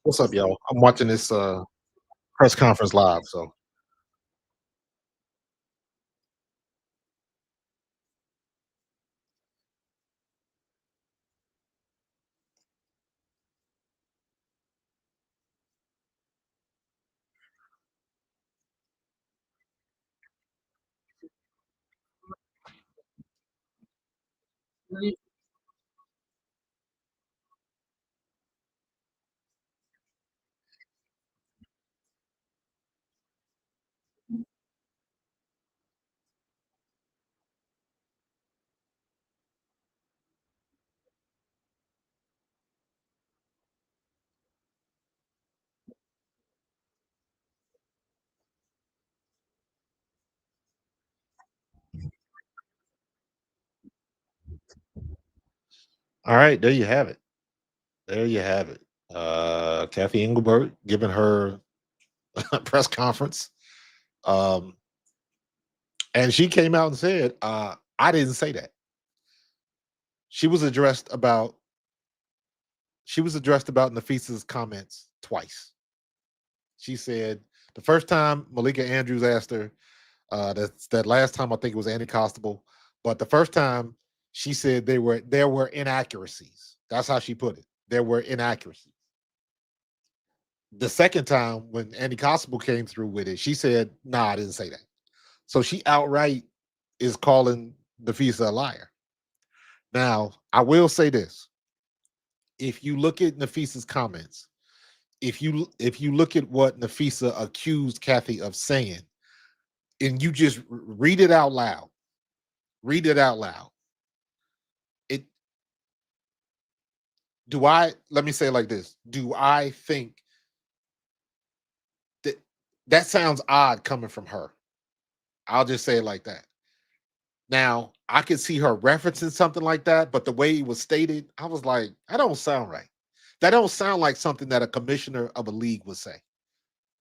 What's up, y'all? I'm watching this press conference live. So, all right, there you have it. There you have it. Cathy Engelbert giving her press conference. Um, and she came out and said, I didn't say that. She was addressed about Napheesa's comments twice. She said the first time Malika Andrews asked her, that last time I think it was Andy Constable, but the first time she said there were inaccuracies. That's how she put it. There were inaccuracies. The second time when Andy Constable came through with it, she said, "Nah, I didn't say that." So she outright is calling Napheesa a liar. Now, I will say this: if you look at Napheesa's comments, if you look at what Napheesa accused Cathy of saying, and you just read it out loud, read it out loud. It do I let me say it like this: do I think that that sounds odd coming from her? I'll just say it like that. Now, I could see her referencing something like that, but the way it was stated, I was like, that don't sound right. That don't sound like something that a commissioner of a league would say.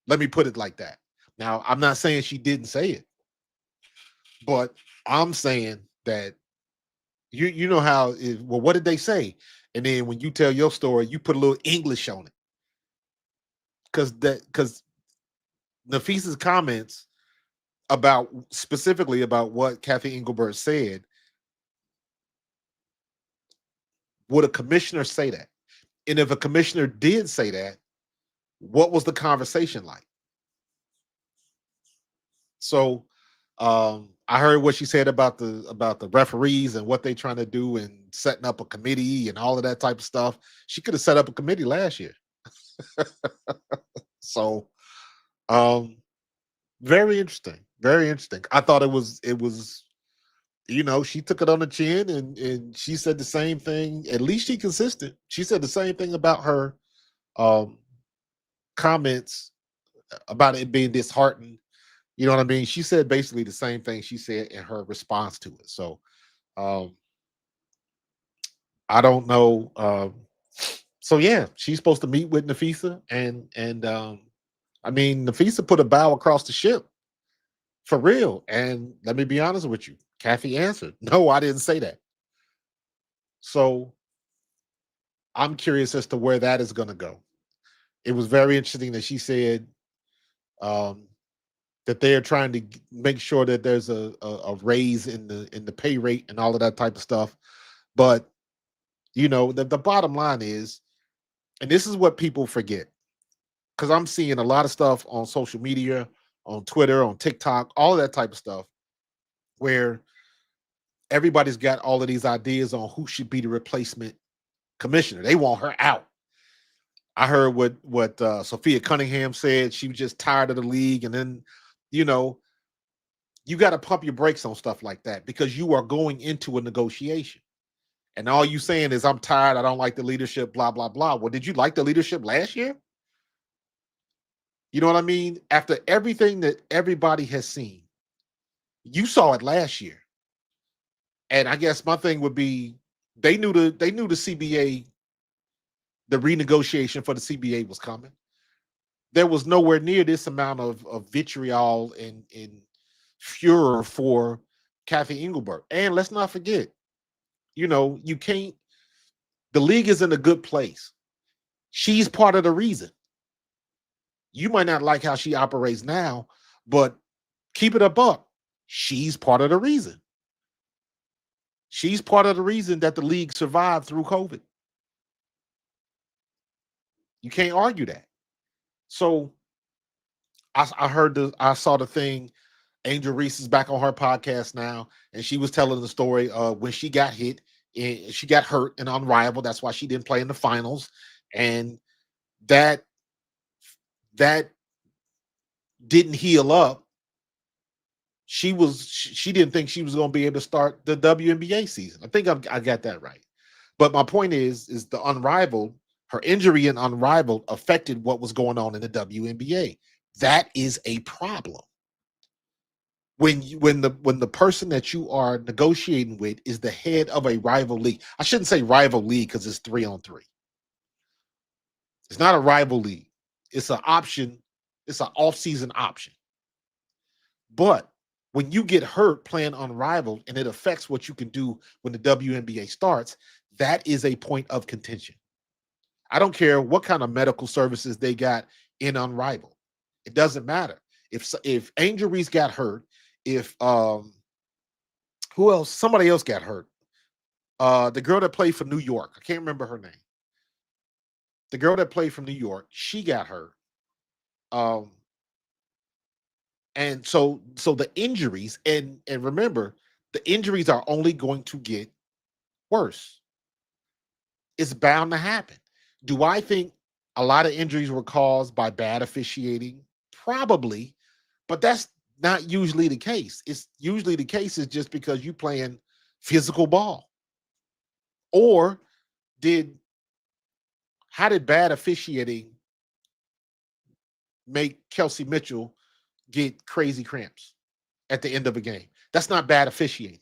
Let me put it like that. Now, I'm not saying she didn't say it, but I'm saying that you know how well, what did they say? And then when you tell your story, you put a little English on it. Because Napheesa's comments about specifically about what Cathy Engelbert said, would a commissioner say that? And if a commissioner did say that, what was the conversation like? So I heard what she said about the referees and what they trying to do and setting up a committee and all of that type of stuff. She could have set up a committee last year. So very interesting. Very interesting. I thought it was she took it on the chin and she said the same thing. At least she consistent. She said the same thing about her um comments about it being disheartened. You know what I mean? She said basically the same thing she said in her response to it. So um I don't know. So yeah, she's supposed to meet with Napheesa and I mean Napheesa put a bow across the ship for real. And let me be honest with you. Cathy answered, no, I didn't say that. So I'm curious as to where that is going to go. It was very interesting that she said um, that they're trying to make sure that there's a raise in the pay rate and all of that type of stuff. But the bottom line is, and this is what people forget, because I'm seeing a lot of stuff on social media, on Twitter, on TikTok, all of that type of stuff, where everybody's got all of these ideas on who should be the replacement commissioner. They want her out. I heard what Sophia Cunningham said. She was just tired of the league, and then you know you got to pump your brakes on stuff like that because you are going into a negotiation, and all you saying is, "I'm tired. I don't like the leadership." Blah blah blah. Well, did you like the leadership last year? You know what I mean? After everything that everybody has seen, you saw it last year, And I guess my thing would be they knew the CBA, the renegotiation for the CBA was coming. There was nowhere near this amount of vitriol and furor for Cathy Engelbert. And let's not forget, you can't, the league is in a good place. She's part of the reason. You might not like how she operates now, but keep it a buck. She's part of the reason. She's part of the reason that the league survived through COVID. You can't argue that. So I saw the thing. Angel Reese is back on her podcast now, and she was telling the story when she got hit and she got hurt and unrivaled. That's why she didn't play in the finals, and that that didn't heal up. She didn't think she was going to be able to start the WNBA season. I think I got that right. But my point is the unrivaled, her injury in unrivaled affected what was going on in the WNBA. That is a problem. When the person that you are negotiating with is the head of a rival league. I shouldn't say rival league because it's 3-on-3. It's not a rival league. It's an option. It's an off-season option. But when you get hurt playing unrivaled and it affects what you can do when the WNBA starts, that is a point of contention. I don't care what kind of medical services they got in unrivaled. It doesn't matter. If Angel Reese got hurt, if who else? Somebody else got hurt. The girl that played for New York, I can't remember her name. The girl that played from New York, she got hurt. And so the injuries, and remember, the injuries are only going to get worse. It's bound to happen. Do I think a lot of injuries were caused by bad officiating? Probably, but that's not usually the case. It's usually the case is just because you playing physical ball. Or how did bad officiating make Kelsey Mitchell get crazy cramps at the end of a game? That's not bad officiating.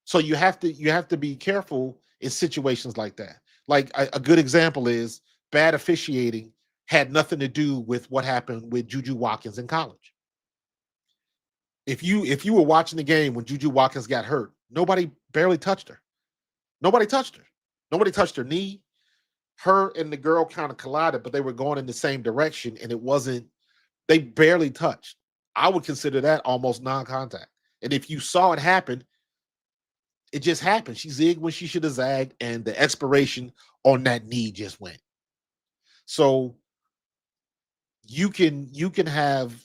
So you have to be careful in situations like that. Like a good example is bad officiating had nothing to do with what happened with Juju Watkins in college. If you were watching the game when Juju Watkins got hurt, nobody barely touched her. Nobody touched her. Nobody touched her knee. Her and the girl kind of collided, but they were going in the same direction, and they barely touched. I would consider that almost non-contact. And if you saw it happen, it just happened. She zigged when she should have zagged, and the expiration on that knee just went. So you can have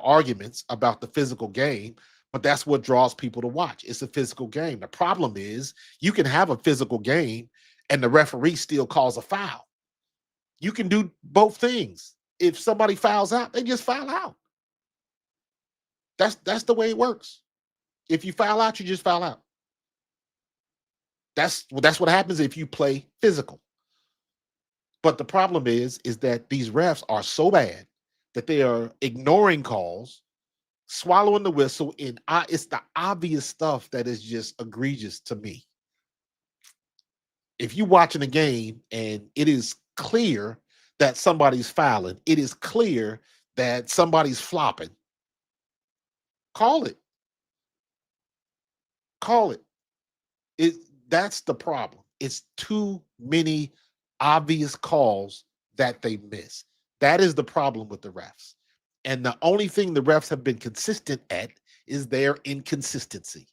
arguments about the physical game, but that's what draws people to watch. It's a physical game. The problem is you can have a physical game and the referee still calls a foul. You can do both things. If somebody fouls out, they just foul out. That's the way it works. If you foul out, you just foul out. That's what happens if you play physical. But the problem is that these refs are so bad that they are ignoring calls, swallowing the whistle, and it's the obvious stuff that is just egregious to me. If you're watching a game and it is clear that somebody's fouling, it is clear that somebody's flopping, call it. Call it. That's the problem. It's too many obvious calls that they miss. That is the problem with the refs. And the only thing the refs have been consistent at is their inconsistency.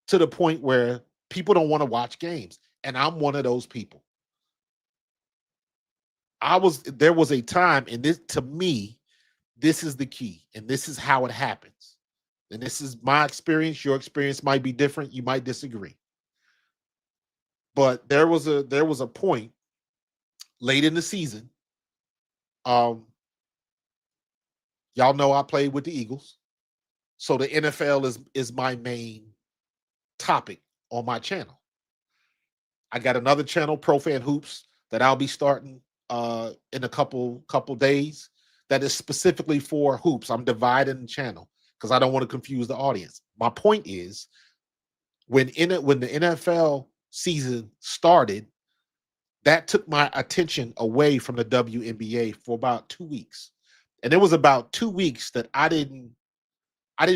To the point where people don't want to watch games. And I'm one of those people. There was a time, and this, to me, this is the key, and this is how it happens. And this is my experience. Your experience might be different. You might disagree. But there was a point late in the season. Y'all know I played with the Eagles. So the NFL is my main topic on my channel. I got another channel, Pro Fan Hoops, that I'll be starting in a couple days. That is specifically for hoops. I'm dividing the channel because I don't want to confuse the audience. My point is, when the NFL season started, that took my attention away from the WNBA for about 2 weeks. And it was about 2 weeks that I didn't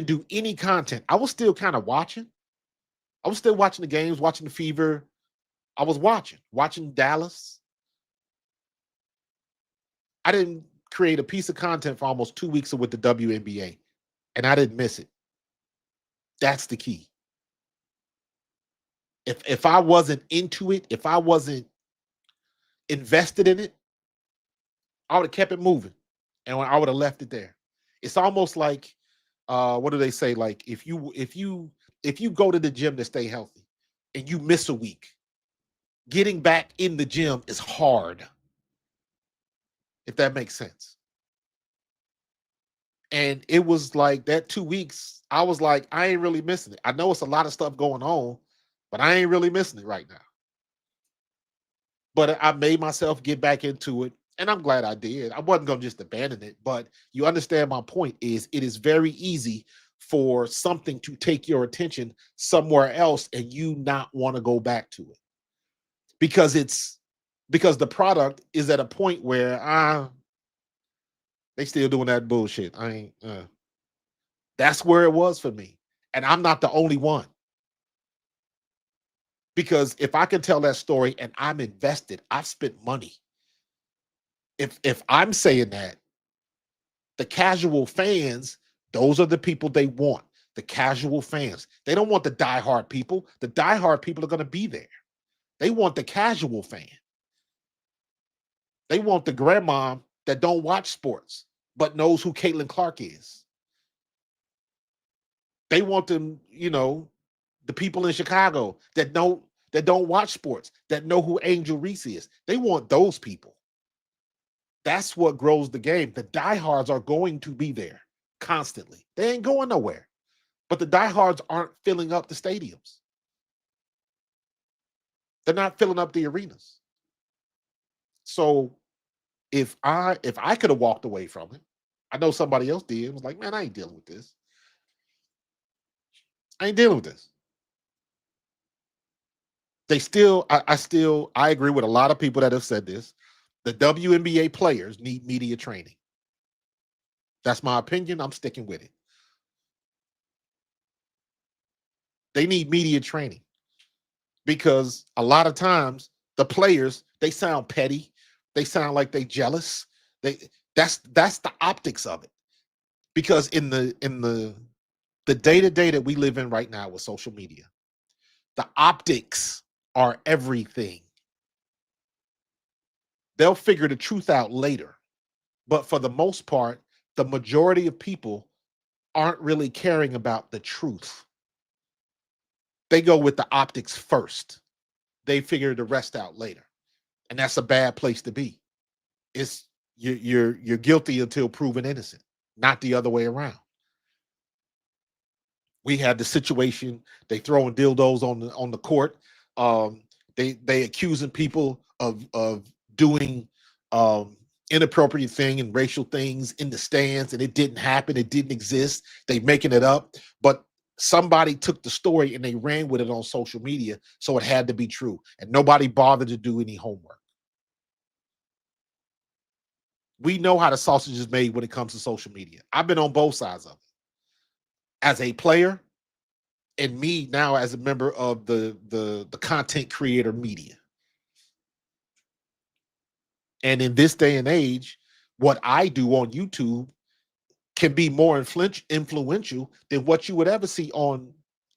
do any content. I was still kind of watching. I was still watching the games, watching the Fever. I was watching Dallas. I didn't create a piece of content for almost 2 weeks with the WNBA, and I didn't miss it. That's the key. If I wasn't into it, if I wasn't invested in it, I would have kept it moving, and I would have left it there. It's almost like, what do they say? Like if you go to the gym to stay healthy, and you miss a week, getting back in the gym is hard. If that makes sense. And it was like that 2 weeks, I was like, I ain't really missing it. I know it's a lot of stuff going on, but I ain't really missing it right now. But I made myself get back into it, and I'm glad I did. I wasn't going to just abandon it, but you understand my point is it is very easy for something to take your attention somewhere else and you not want to go back to it. Because the product is at a point where they still doing that bullshit. I ain't That's where it was for me. And I'm not the only one. Because if I can tell that story and I'm invested, I've spent money. If I'm saying that, the casual fans, those are the people they want. The casual fans. They don't want the diehard people. The diehard people are going to be there. They want the casual fan. They want the grandma that don't watch sports but knows who Caitlin Clark is. They want them, the people in Chicago that don't watch sports, that know who Angel Reese is. They want those people. That's what grows the game. The diehards are going to be there constantly. They ain't going nowhere. But the diehards aren't filling up the stadiums. They're not filling up the arenas. So if I could have walked away from it, I know somebody else did. It was like, man, I ain't dealing with this. I ain't dealing with this. I agree with a lot of people that have said this. The WNBA players need media training. That's my opinion. I'm sticking with it. They need media training because a lot of times the players, they sound petty. They sound like they jealous. That's the optics of it. Because in the day-to-day that we live in right now with social media, the optics are everything. They'll figure the truth out later. But for the most part, the majority of people aren't really caring about the truth. They go with the optics first. They figure the rest out later. And that's a bad place to be. It's you're guilty until proven innocent, not the other way around. We had the situation, they throwing dildos on the court. They accusing people of doing inappropriate thing and racial things in the stands, and it didn't happen, it didn't exist. They making it up, but somebody took the story and they ran with it on social media, so it had to be true, and nobody bothered to do any homework. We know how the sausage is made when it comes to social media. I've been on both sides of it. As a player, and me now as a member of the content creator media. And in this day and age, what I do on YouTube can be more influential than what you would ever see on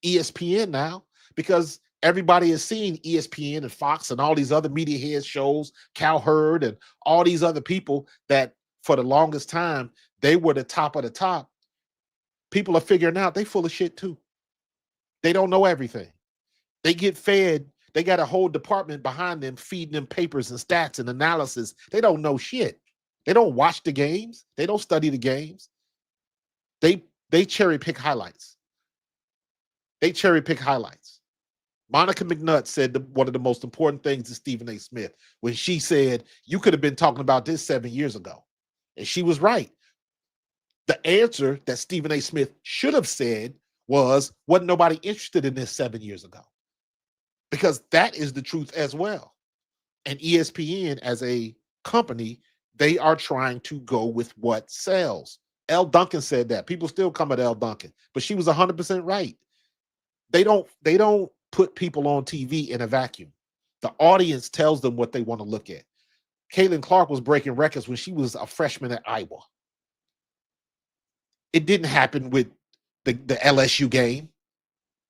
ESPN now, because everybody is seeing ESPN and Fox and all these other media head shows, Cal Hurd and all these other people that for the longest time, they were the top of the top. People are figuring out they full of shit too. They don't know everything. They get fed. They got a whole department behind them feeding them papers and stats and analysis. They don't know shit. They don't watch the games. They don't study the games. They cherry pick highlights. They cherry pick highlights. Monica McNutt said one of the most important things to Stephen A. Smith when she said, you could have been talking about this 7 years ago. And she was right. The answer that Stephen A. Smith should have said was, wasn't nobody interested in this 7 years ago? Because that is the truth as well. And ESPN as a company, they are trying to go with what sells. L. Duncan said that. People still come at L. Duncan, but she was 100% right. They don't put people on TV in a vacuum. The audience tells them what they want to look at. Caitlin Clark was breaking records when she was a freshman at Iowa. It didn't happen with the LSU game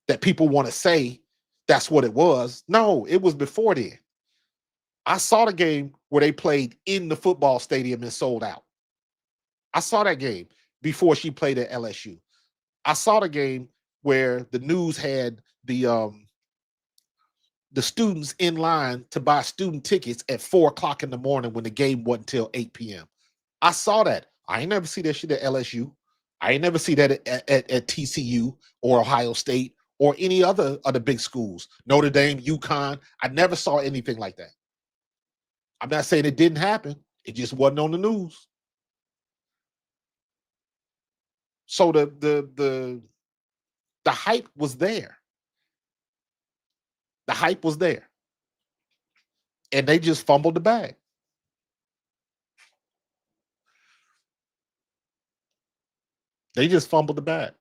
that people want to say that's what it was. No, it was before then. I saw the game where they played in the football stadium and sold out. I saw that game before she played at LSU. I saw the game where the news had the students in line to buy student tickets at 4 o'clock in the morning when the game wasn't until 8 p.m. I saw that. I ain't never see that shit at LSU. I ain't never see that at TCU or Ohio State or any other of the big schools. Notre Dame, UConn. I never saw anything like that. I'm not saying it didn't happen. It just wasn't on the news. So the hype was there. The hype was there. And they just fumbled the bag. They just fumbled the bag.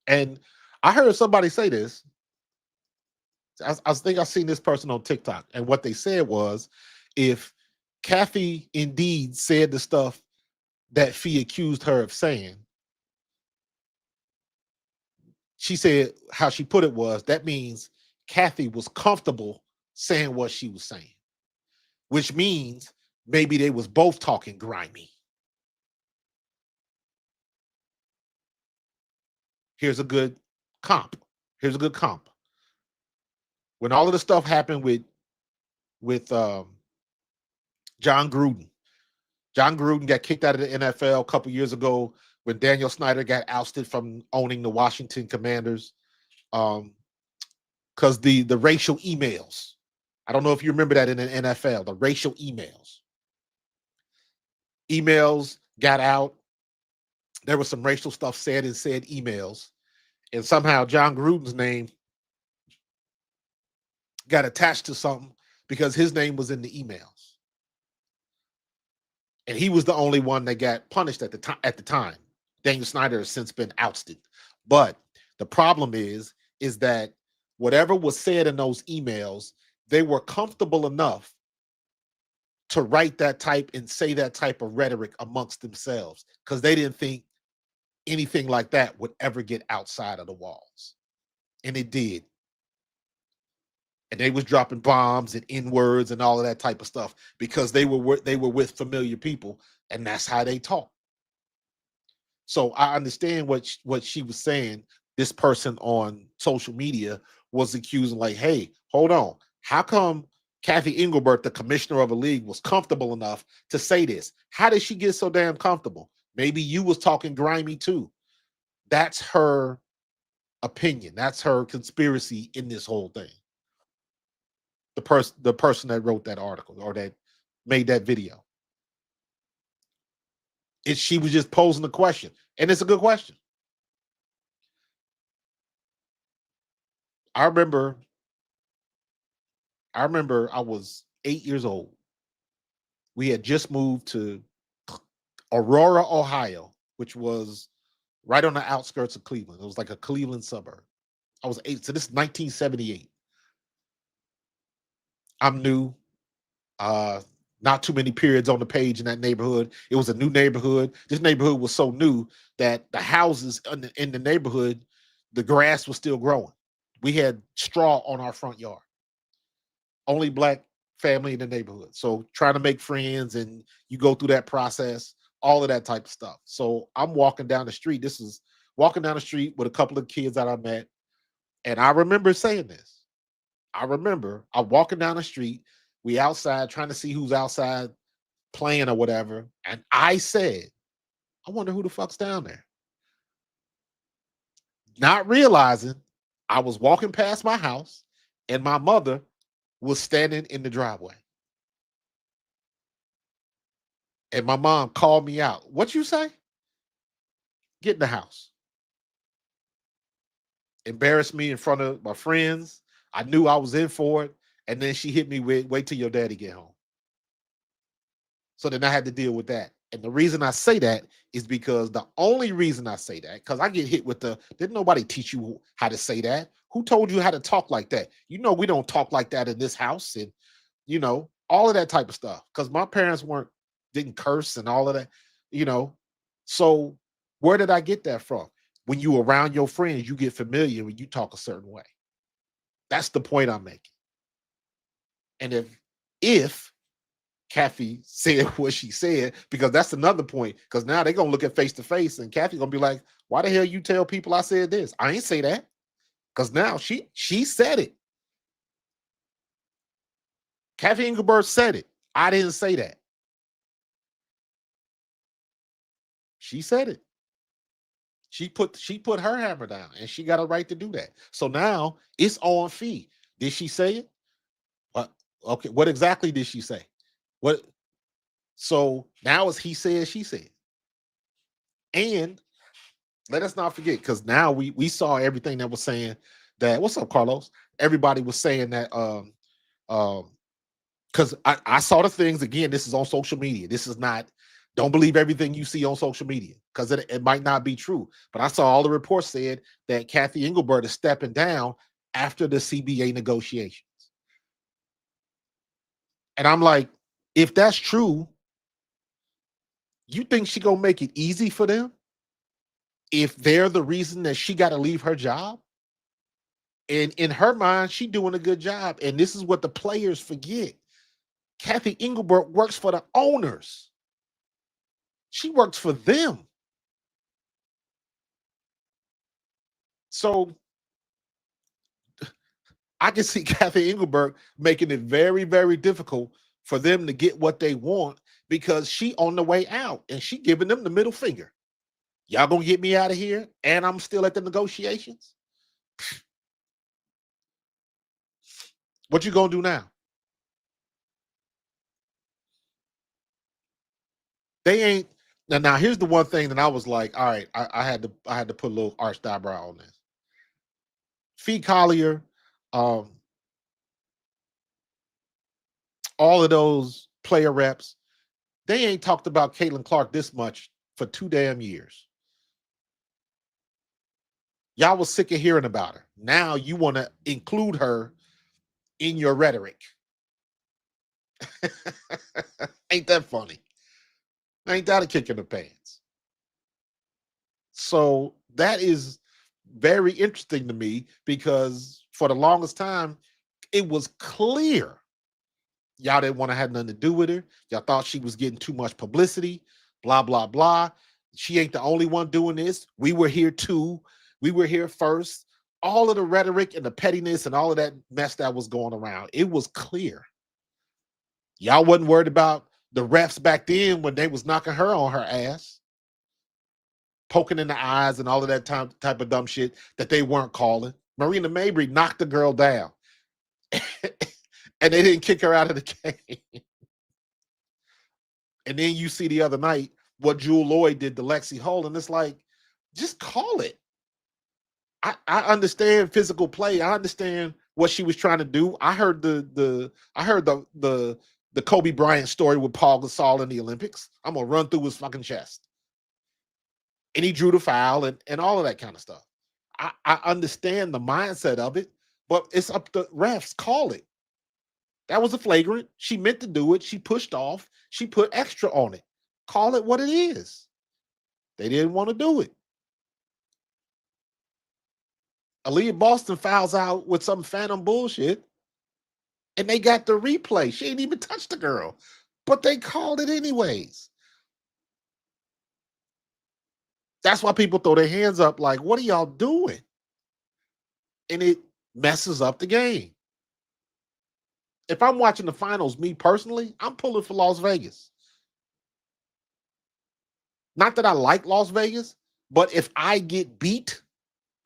And I heard somebody say this. I think I seen this person on TikTok, and what they said was, if Cathy indeed said the stuff that Fee accused her of saying, she said how she put it was that means Cathy was comfortable saying what she was saying, which means maybe they was both talking grimy. Here's a good comp. Here's a good comp. When all of the stuff happened with John Gruden. John Gruden got kicked out of the NFL a couple years ago when Daniel Snyder got ousted from owning the Washington Commanders. Because the racial emails. I don't know if you remember that in the NFL, the racial emails. Emails got out. There was some racial stuff said in said emails. And somehow John Gruden's name got attached to something because his name was in the emails. And he was the only one that got punished at the time. Daniel Snyder has since been ousted. But the problem is that whatever was said in those emails, they were comfortable enough to write that type and say that type of rhetoric amongst themselves because they didn't think anything like that would ever get outside of the walls. And it did. And they was dropping bombs and N-words and all of that type of stuff because they were with familiar people, and that's how they talk. So I understand what she was saying. This person on social media was accusing, like, hey, hold on. How come Cathy Engelbert, the commissioner of a league, was comfortable enough to say this? How did she get so damn comfortable? Maybe you was talking grimy too. That's her opinion. That's her conspiracy in this whole thing. The person that wrote that article or that made that video. She was just posing the question. And it's a good question. I remember I was 8 years old. We had just moved to Aurora, Ohio, which was right on the outskirts of Cleveland. It was like a Cleveland suburb. I was 8. So this is 1978. I'm new. Not too many periods on the page in that neighborhood. It was a new neighborhood. This neighborhood was so new that the houses in the neighborhood, the grass was still growing. We had straw on our front yard. Only Black family in the neighborhood. So trying to make friends, and you go through that process, all of that type of stuff. So I'm walking down the street. This is walking down the street with a couple of kids that I met. And I remember saying this. I'm walking down the street. We outside trying to see who's outside playing or whatever. And I said, I wonder who the fuck's down there. Not realizing I was walking past my house and my mother was standing in the driveway. And my mom called me out. What you say? Get in the house. Embarrassed me in front of my friends. I knew I was in for it. And then she hit me with, wait till your daddy get home. So then I had to deal with that. And the reason I say that is because the only reason I say that, because I get hit with didn't nobody teach you how to say that? Who told you how to talk like that? You know, we don't talk like that in this house. And, all of that type of stuff. Because my parents didn't curse and all of that, you know. So where did I get that from? When you around your friends, you get familiar when you talk a certain way. That's the point I'm making. And if Cathy said what she said, because that's another point. Because now they're gonna look at face to face, and Cathy gonna be like, "Why the hell you tell people I said this? I ain't say that." Because now she said it. Cathy Engelbert said it. I didn't say that. She said it. She put her hammer down, and she got a right to do that. So now it's on fee. Did she say it? What? Okay. What exactly did she say? What? So now it's he said, she said. And let us not forget, because now we saw everything that was saying that. What's up, Carlos? Everybody was saying that because I saw the things again. This is on social media. This is not. Don't believe everything you see on social media, because it might not be true. But I saw all the reports said that Cathy Engelbert is stepping down after the CBA negotiations. And I'm like, if that's true, you think she gonna make it easy for them if they're the reason that she got to leave her job? And in her mind, she doing a good job. And this is what the players forget. Cathy Engelbert works for the owners. She works for them. So I can see Cathy Engelbert making it very, very difficult for them to get what they want, because she on the way out and she giving them the middle finger. Y'all gonna get me out of here, and I'm still at the negotiations. What you gonna do now? They ain't now. Here's the one thing that I was like, all right, I had to put a little arched eyebrow on this. Fee Collier, um, all of those player reps, they ain't talked about Caitlin Clark this much for 2 damn years. Y'all was sick of hearing about her. Now you want to include her in your rhetoric. Ain't that funny? Ain't that a kick in the pants? So that is very interesting to me, because for the longest time, it was clear y'all didn't want to have nothing to do with her. Y'all thought she was getting too much publicity, blah, blah, blah. She ain't the only one doing this. We were here too. We were here first. All of the rhetoric and the pettiness and all of that mess that was going around, it was clear. Y'all wasn't worried about the refs back then when they was knocking her on her ass, poking in the eyes and all of that type of dumb shit that they weren't calling. Marina Mabry knocked the girl down. And they didn't kick her out of the game. And then you see the other night what Jewel Lloyd did to Lexi Hull, and it's like, just call it. I understand physical play. I understand what she was trying to do. I heard the Kobe Bryant story with Paul Gasol in the Olympics. I'm gonna run through his fucking chest. And he drew the foul and all of that kind of stuff. I understand the mindset of it, but it's up to refs. Call it. That was a flagrant. She meant to do it. She pushed off. She put extra on it. Call it what it is. They didn't want to do it. Aaliyah Boston fouls out with some phantom bullshit, and they got the replay. She ain't even touched the girl, but they called it anyways. That's why people throw their hands up like, what are y'all doing? And it messes up the game. If I'm watching the finals, me personally, I'm pulling for Las Vegas. Not that I like Las Vegas, but if I get beat,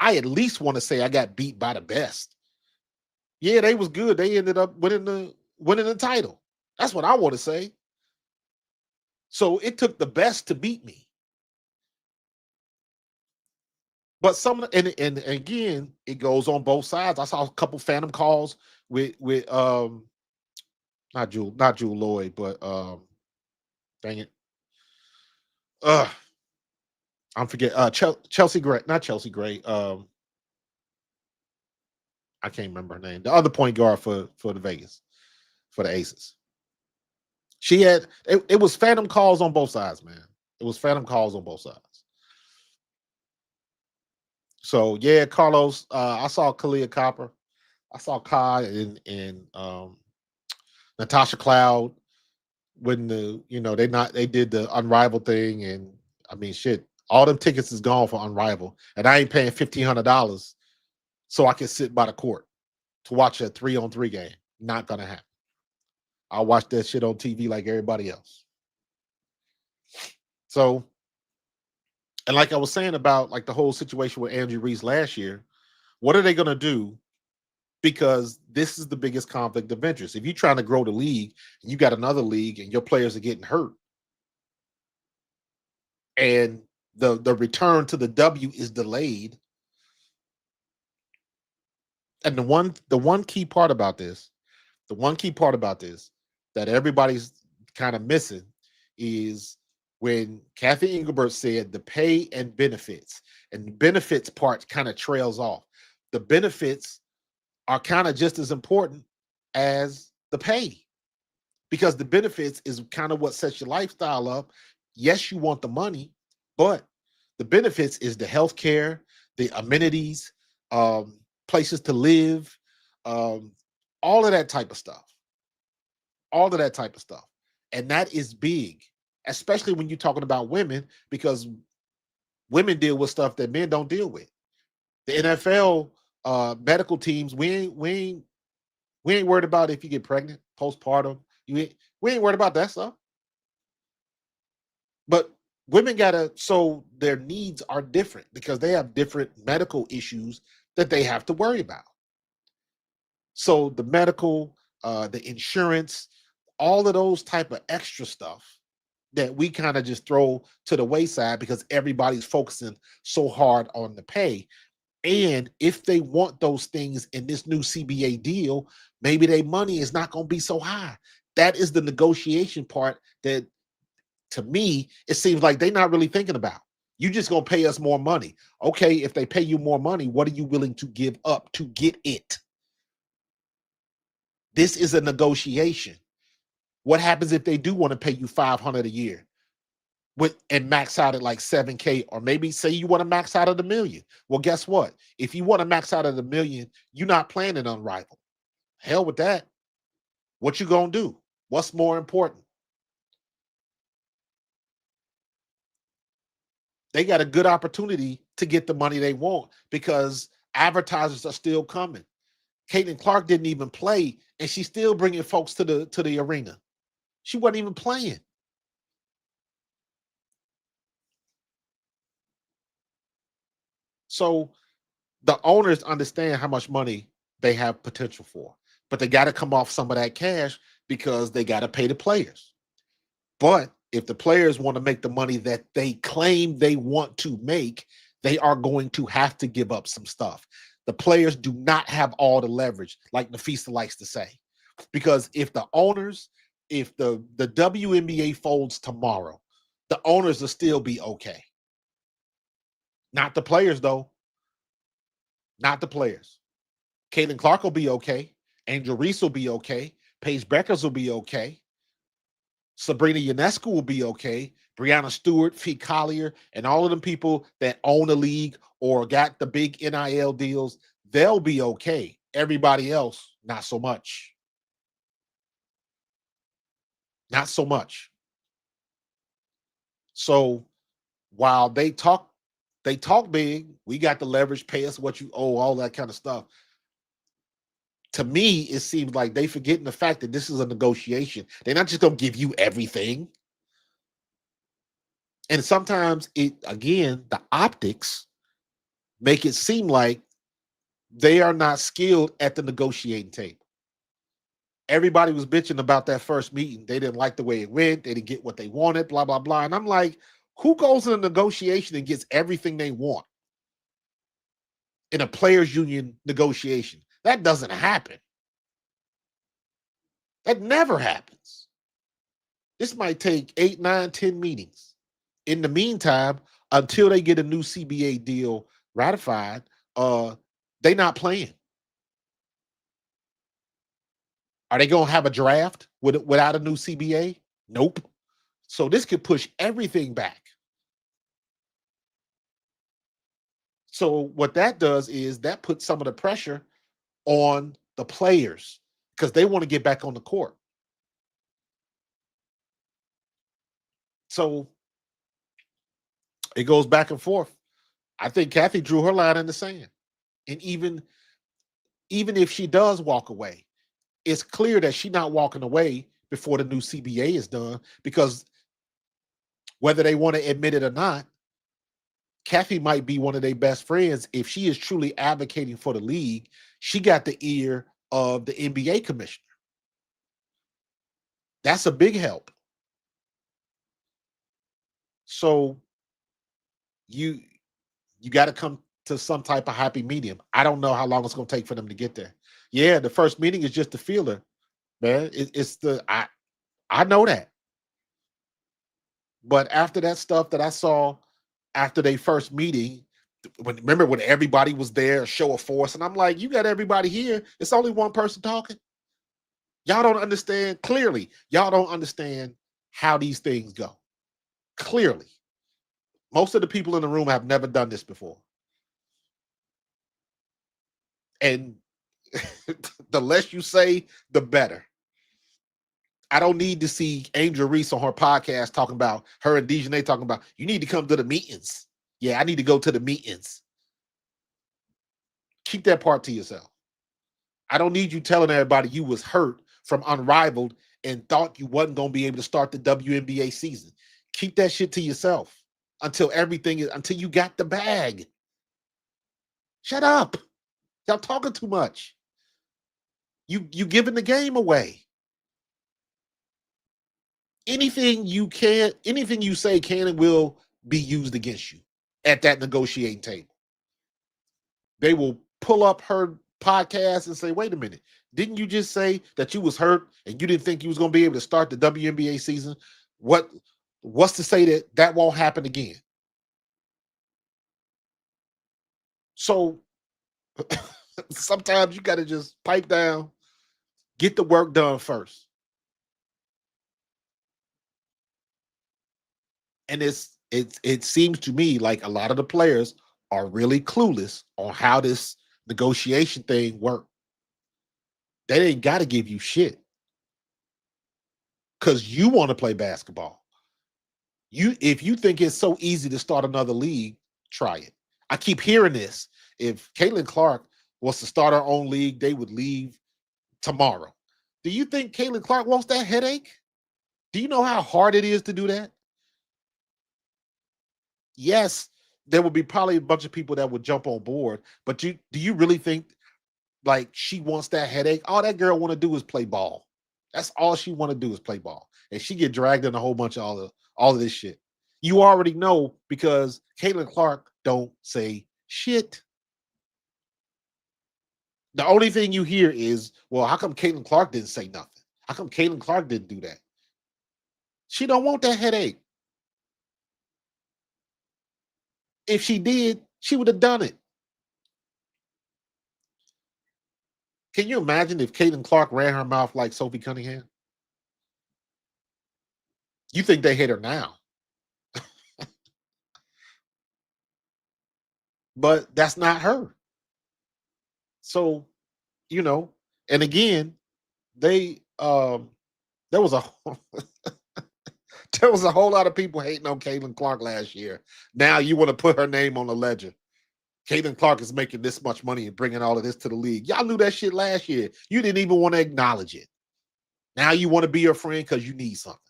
I at least want to say I got beat by the best. Yeah, they was good. They ended up winning the title. That's what I want to say. So it took the best to beat me. But and again, it goes on both sides. I saw a couple phantom calls with not Jewel Lloyd, but dang it, uh, I'm forget Chelsea Gray, not Chelsea Gray. I can't remember her name. The other point guard for the Vegas for the Aces. She had it was phantom calls on both sides, man. It was phantom calls on both sides. So yeah, Carlos, I saw Kalia Copper, I saw Kai and Natasha Cloud when they did the Unrivaled thing, and I mean shit, all them tickets is gone for Unrivaled, and I ain't paying $1,500 so I can sit by the court to watch a 3-on-3 game. Not gonna happen. I'll watch that shit on TV like everybody else. So, and like I was saying about like the whole situation with Andrew Reese last year, what are they gonna do? Because this is the biggest conflict of interest. If you're trying to grow the league and you got another league and your players are getting hurt, and the return to the W is delayed. And the one key part about this, the one key part about this that everybody's kind of missing is when Cathy Engelbert said the pay and benefits, and the benefits part kind of trails off. The benefits are kind of just as important as the pay, because the benefits is kind of what sets your lifestyle up. Yes, you want the money, but the benefits is the health care, the amenities, um, places to live, um, all of that type of stuff. All of that type of stuff. And that is big, especially when you're talking about women, because women deal with stuff that men don't deal with. The NFL medical teams, we ain't worried about if you get pregnant, postpartum. We ain't worried about that stuff. But women gotta, so their needs are different because they have different medical issues that they have to worry about. So the medical, the insurance, all of those type of extra stuff that we kind of just throw to the wayside because everybody's focusing so hard on the pay. And if they want those things in this new CBA deal, maybe their money is not going to be so high. That is the negotiation part that, to me, it seems like they're not really thinking about. You just going to pay us more money. Okay, if they pay you more money, what are you willing to give up to get it? This is a negotiation. What happens if they do want to pay you $500 a year and max out at like 7K, or maybe say you want to max out at $1 million? Well, guess what? If you want to max out at $1 million, you're not planning Unrivaled. Hell with that. What you gonna do? What's more important? They got a good opportunity to get the money they want because advertisers are still coming. Caitlin Clark didn't even play, and she's still bringing folks to the arena. She wasn't even playing. So the owners understand how much money they have potential for, but they got to come off some of that cash because they got to pay the players. But if the players want to make the money that they claim they want to make, they are going to have to give up some stuff. The players do not have all the leverage, like Napheesa likes to say, because if the WNBA folds tomorrow, the owners will still be okay. Not the players, though. Not the players. Caitlin Clark will be okay. Angel Reese will be okay. Paige Beckers will be okay. Sabrina Ionescu will be okay. Brianna Stewart, Fee Collier, and all of them people that own the league or got the big NIL deals, they'll be okay. Everybody else, not so much. Not so much. So while they talk big, we got the leverage, pay us what you owe, all that kind of stuff. To me, it seems like they forgetting the fact that this is a negotiation. They're not just gonna give you everything. And sometimes the optics make it seem like they are not skilled at the negotiating table. Everybody was bitching about that first meeting. They didn't like the way it went. They didn't get what they wanted, blah, blah, blah. And I'm like, who goes in a negotiation and gets everything they want? in a players union negotiation. That doesn't happen. That never happens. This might take 8, 9, 10 meetings. In the meantime, until they get a new CBA deal ratified, they not playing. Are they going to have a draft without a new CBA? Nope. So this could push everything back. So what that does is that puts some of the pressure on the players because they want to get back on the court. So it goes back and forth. I think Cathy drew her line in the sand. And even if she does walk away, it's clear that she's not walking away before the new CBA is done, because whether they want to admit it or not, Cathy might be one of their best friends. If she is truly advocating for the league, she got the ear of the NBA commissioner. That's a big help. So you got to come to some type of happy medium. I don't know how long it's going to take for them to get there. Yeah, the first meeting is just the feeler, man. It's the I know that. But after that stuff that I saw after their first meeting, remember when everybody was there, a show of force, and I'm like, you got everybody here. It's only one person talking. Y'all don't understand. Clearly, y'all don't understand how these things go. Clearly. Most of the people in the room have never done this before. And the less you say, the better. I don't need to see Angel Reese on her podcast talking about her and Dejanay talking about, you need to come to the meetings. Yeah, I need to go to the meetings. Keep that part to yourself. I don't need you telling everybody you was hurt from Unrivaled and thought you wasn't going to be able to start the WNBA season. Keep that shit to yourself until you got the bag. Shut up. Y'all talking too much. You giving the game away. Anything you say can and will be used against you at that negotiating table. They will pull up her podcast and say, wait a minute, didn't you just say that you was hurt and you didn't think you was going to be able to start the WNBA season? What's to say that won't happen again? So sometimes you got to just pipe down, get the work done first. And it seems to me like a lot of the players are really clueless on how this negotiation thing works. They ain't got to give you shit because you want to play basketball. If you think it's so easy to start another league, try it. I keep hearing this. If Caitlin Clark was to start her own league, they would leave tomorrow. Do you think Caitlin Clark wants that headache? Do you know how hard it is to do that? Yes, there would be probably a bunch of people that would jump on board, but do you really think like she wants that headache? All that girl want to do is play ball. That's all she want to do is play ball. And she get dragged in a whole bunch of all of this shit. You already know because Caitlin Clark don't say shit. The only thing you hear is, well, how come Caitlin Clark didn't say nothing? How come Caitlin Clark didn't do that? She don't want that headache. If she did, she would have done it. Can you imagine if Caitlin Clark ran her mouth like Sophie Cunningham? You think they hate her now. But that's not her. So, and again, they there was a there was a whole lot of people hating on Caitlin Clark last year. Now you want to put her name on the ledger. Caitlin Clark is making this much money and bringing all of this to the league. Y'all knew that shit last year. You didn't even want to acknowledge it. Now you want to be her friend because you need something.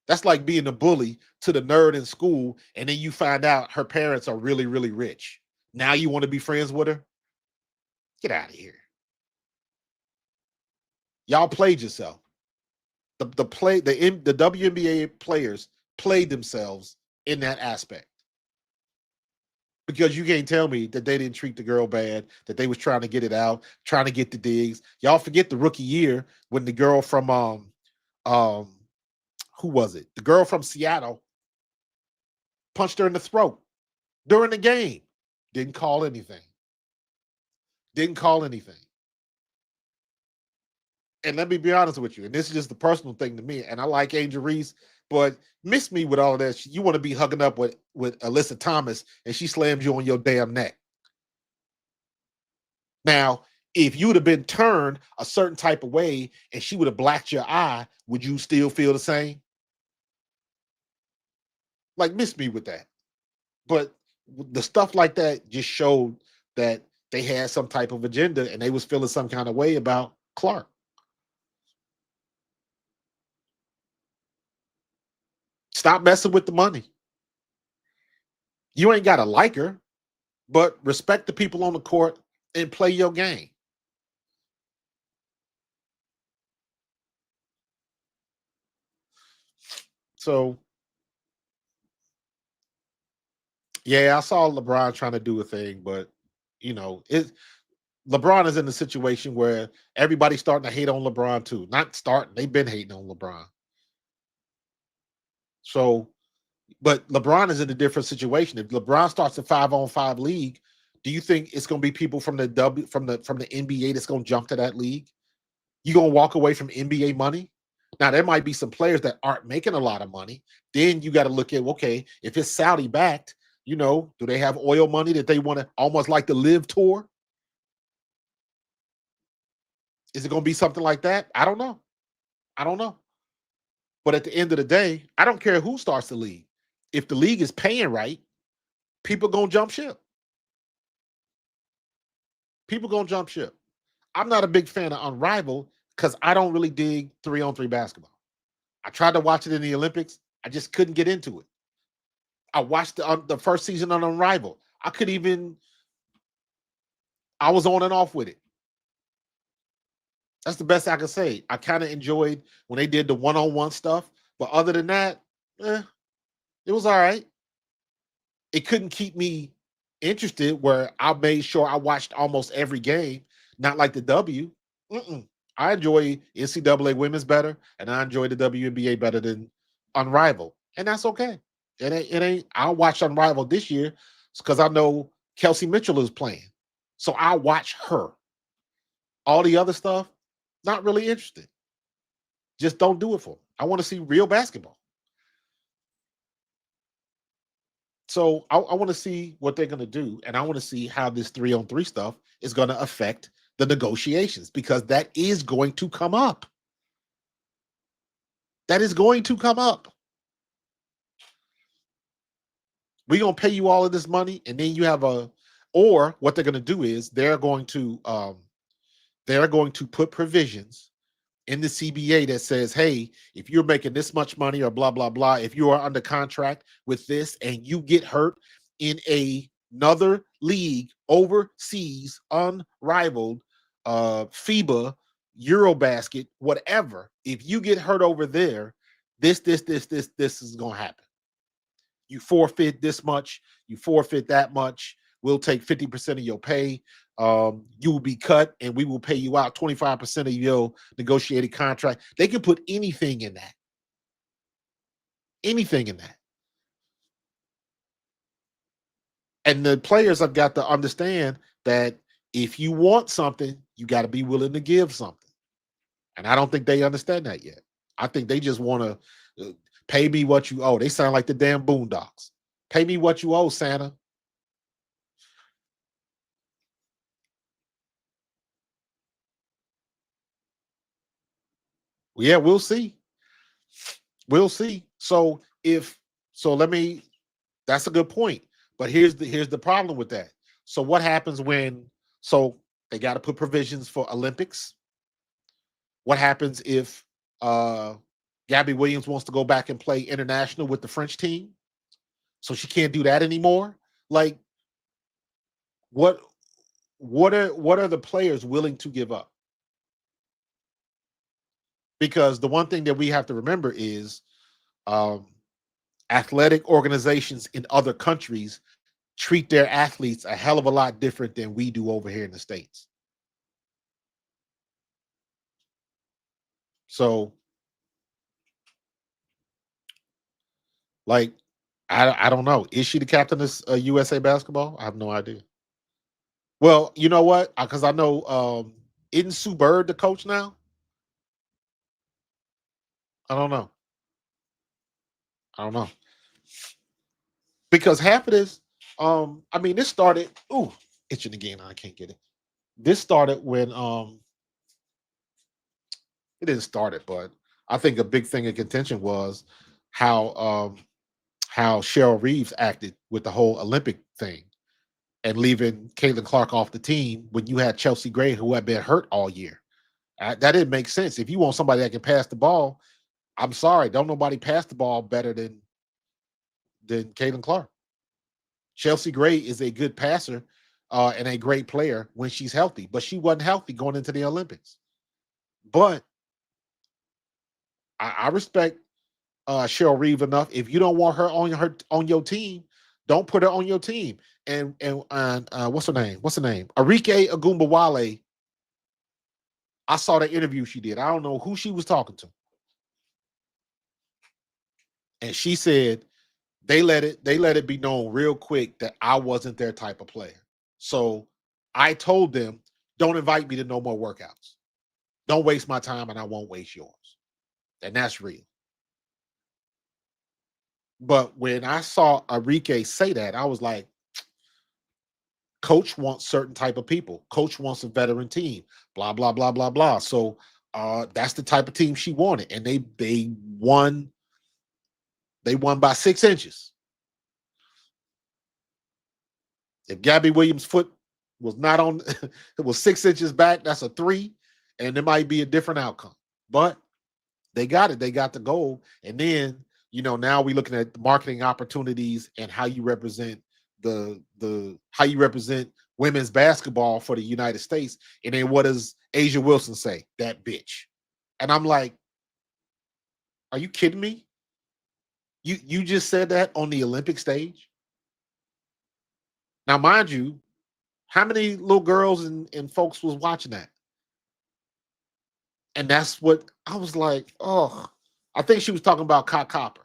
That's like being a bully to the nerd in school, and then you find out her parents are really, really rich. Now you want to be friends with her? Get out of here. Y'all played yourself. The WNBA players played themselves in that aspect. because you can't tell me that they didn't treat the girl bad, that they was trying to get it out, trying to get the digs. Y'all forget the rookie year when the girl from um who was it? The girl from Seattle punched her in the throat during the game. Didn't call anything. Didn't call anything. And let me be honest with you, and this is just the personal thing to me, and I like Angel Reese, but miss me with all of that. You want to be hugging up with Alyssa Thomas, and she slams you on your damn neck. Now, if you would have been turned a certain type of way and she would have blacked your eye, would you still feel the same? Like, miss me with that. But the stuff like that just showed that they had some type of agenda and they was feeling some kind of way about Clark. Stop messing with the money. You ain't got to like her, but respect the people on the court and play your game. So, yeah, I saw LeBron trying to do a thing, but it LeBron is in a situation where everybody's starting to hate on LeBron too. Not starting, they've been hating on LeBron. So, but LeBron is in a different situation. If LeBron starts a 5-on-5 league, do you think it's going to be people from the NBA that's going to jump to that league? You going to walk away from NBA money? Now there might be some players that aren't making a lot of money. Then you got to look at, okay, if it's Saudi backed, do they have oil money that they want to almost like the Live Tour? Is it going to be something like that? I don't know. I don't know. But at the end of the day, I don't care who starts the league. If the league is paying right, people going to jump ship. People going to jump ship. I'm not a big fan of Unrivaled because I don't really dig 3-on-3 basketball. I tried to watch it in the Olympics. I just couldn't get into it. I watched the first season on Unrivaled. I was on and off with it. That's the best I can say. I kind of enjoyed when they did the one-on-one stuff. But other than that, it was all right. It couldn't keep me interested where I made sure I watched almost every game, not like the W. Mm-mm. I enjoy NCAA women's better, and I enjoy the WNBA better than Unrivaled. And that's okay. It ain't I'll watch Unrivaled this year because I know Kelsey Mitchell is playing. So I'll watch her. All the other stuff, not really interested. Just don't do it for me. I want to see real basketball. So I want to see what they're going to do, and I want to see how this 3-on-3 stuff is going to affect the negotiations because that is going to come up. That is going to come up. We're going to pay you all of this money, and then you have or what they're going to do is they're going to put provisions in the CBA that says, hey, if you're making this much money or blah, blah, blah, if you are under contract with this and you get hurt in another league overseas, unrivaled, FIBA, Eurobasket, whatever, if you get hurt over there, this is going to happen. You forfeit this much, you forfeit that much. We'll take 50% of your pay. You will be cut and we will pay you out 25% of your negotiated contract. They can put anything in that. Anything in that. And the players have got to understand that if you want something, you got to be willing to give something. And I don't think they understand that yet. I think they just want to pay me what you owe. They sound like the damn Boondocks. Pay me what you owe, Santa. Yeah, we'll see. We'll see. Let me that's a good point. But here's the problem with that. So what happens when they got to put provisions for Olympics? What happens if Gabby Williams wants to go back and play international with the French team? So she can't do that anymore? Like what what are the players willing to give up? Because the one thing that we have to remember is um, athletic organizations in other countries treat their athletes a hell of a lot different than we do over here in the States. So, like, I don't know. Is she the captain of USA basketball? I have no idea. Well, you know what? Because I know, isn't Sue Bird the coach now? I don't know. I don't know. Because half of this, I mean, this started. Ooh, itching again. I can't get it. This started when it didn't start it, but I think a big thing in contention was how how Cheryl Reeves acted with the whole Olympic thing and leaving Caitlin Clark off the team when you had Chelsea Gray, who had been hurt all year. That didn't make sense. If you want somebody that can pass the ball, I'm sorry, don't nobody pass the ball better than Caitlin Clark. Chelsea Gray is a good passer and a great player when she's healthy, but she wasn't healthy going into the Olympics. But I respect Cheryl Reeve enough. If you don't want her on your team, don't put her on your team. And what's her name? What's her name? Arike Agumbawale. I saw the interview she did. I don't know who she was talking to, and she said they let it be known real quick that I wasn't their type of player. So I told them, don't invite me to no more workouts. Don't waste my time, and I won't waste yours. And that's real. But when I saw Arike say that, I was like, Coach wants certain type of people. Coach wants a veteran team. Blah blah blah blah blah. So that's the type of team she wanted, and they won. They won by 6 inches. If Gabby Williams' foot was not on, it was 6 inches back. That's a three, and it might be a different outcome. But they got it. They got the goal, and then now we're looking at the marketing opportunities and how you represent the how you represent women's basketball for the United States. And then what does Asia Wilson say? That bitch. And I'm like, are you kidding me? You just said that on the Olympic stage. Now, mind you, how many little girls and folks was watching that? And that's what I was like, oh, I think she was talking about Cock Copper.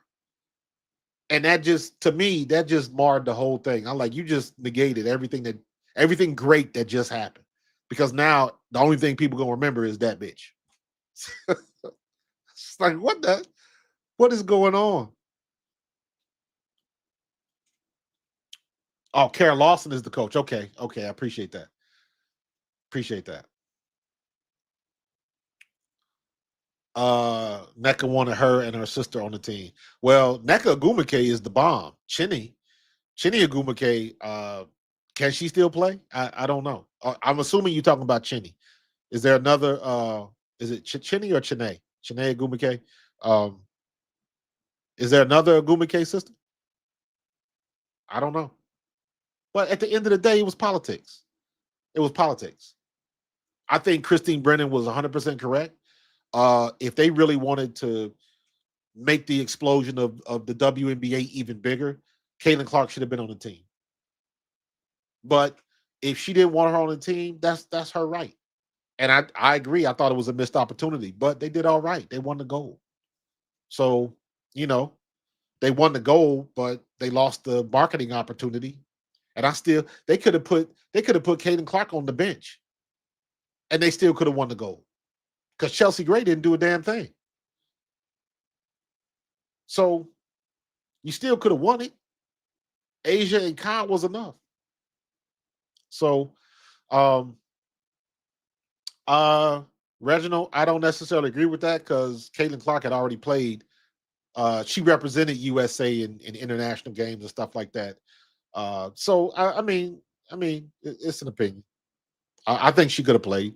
And that just, to me, that just marred the whole thing. I'm like, you just negated everything great that just happened. Because now the only thing people gonna remember is that bitch. It's like, what is going on? Oh, Karen Lawson is the coach. Okay, I appreciate that. Appreciate that. Neka wanted her and her sister on the team. Well, Neka Agumake is the bomb. Chinny Agumake, can she still play? I don't know. I'm assuming you're talking about Chinny. Is there another? Is it Chinny or Chine? Chine Agumake. Um, is there another Agumake sister? I don't know. But at the end of the day, it was politics. It was politics. I think Christine Brennan was 100% correct. If they really wanted to make the explosion of the WNBA even bigger, Caitlin Clark should have been on the team. But if she didn't want her on the team, that's her right. And I agree. I thought it was a missed opportunity, but they did all right. They won the gold. So, you know, they won the gold, but they lost the marketing opportunity. And they could have put Caitlin Clark on the bench, and they still could have won the gold because Chelsea Gray didn't do a damn thing. So you still could have won it. Asia and Kyle was enough. So, um, Reginald, I don't necessarily agree with that because Caitlin Clark had already played. She represented USA in international games and stuff like that. So I mean, it's an opinion. I think she could have played.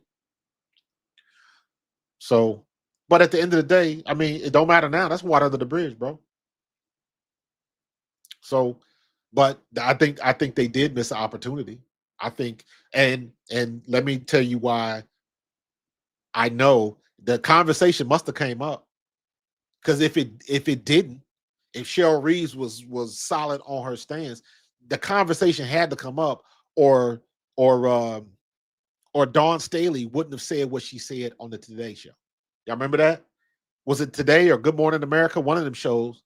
So, but at the end of the day, I mean, it don't matter now. That's water under the bridge, bro. So, but I think they did miss an opportunity. I think, and let me tell you why I know the conversation must have came up because if it didn't, if Cheryl Reeves was solid on her stance, the conversation had to come up, or or um, or Dawn Staley wouldn't have said what she said on the Today Show. Y'all remember that? Was it Today or Good Morning America? One of them shows,